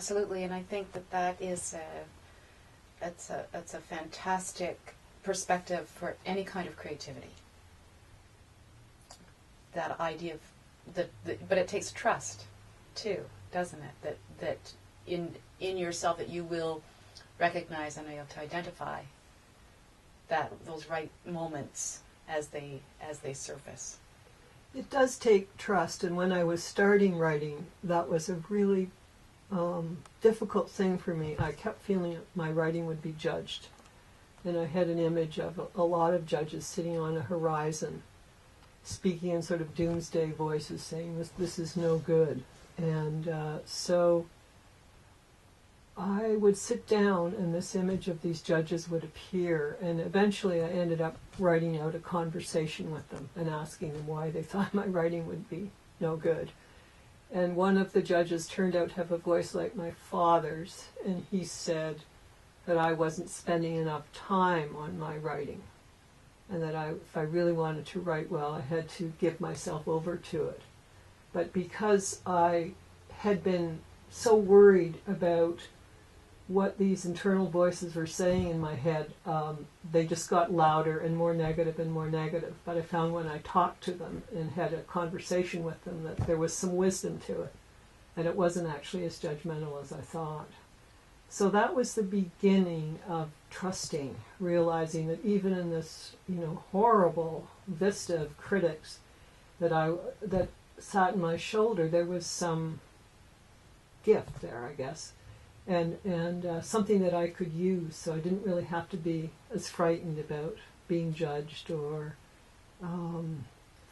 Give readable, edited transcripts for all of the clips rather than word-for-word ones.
absolutely, and I think that is it's a fantastic perspective for any kind of creativity. That idea of but it takes trust too, doesn't it? That in yourself that you will recognize and be able to identify that those right moments as they surface. It does take trust, and when I was starting writing, that was a really difficult thing for me. I kept feeling my writing would be judged, and I had an image of a lot of judges sitting on a horizon, speaking in sort of doomsday voices, saying this is no good. And so I would sit down, and this image of these judges would appear, and eventually I ended up writing out a conversation with them and asking them why they thought my writing would be no good. And one of the judges turned out to have a voice like my father's, and he said that I wasn't spending enough time on my writing, and that if I really wanted to write well, I had to give myself over to it. But because I had been so worried about what these internal voices were saying in my head, they just got louder and more negative and more negative. But I found when I talked to them and had a conversation with them that there was some wisdom to it, and it wasn't actually as judgmental as I thought. So that was the beginning of trusting, realizing that even in this, horrible vista of critics that sat on my shoulder, there was some gift there, I guess. And something that I could use, so I didn't really have to be as frightened about being judged or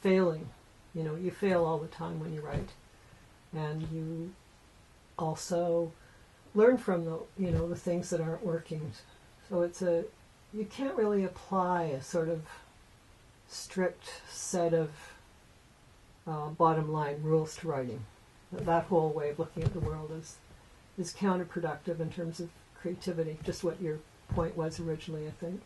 failing. You fail all the time when you write, and you also learn from the things that aren't working. So you can't really apply a sort of strict set of bottom line rules to writing. That whole way of looking at the world is counterproductive in terms of creativity, just what your point was originally, I think.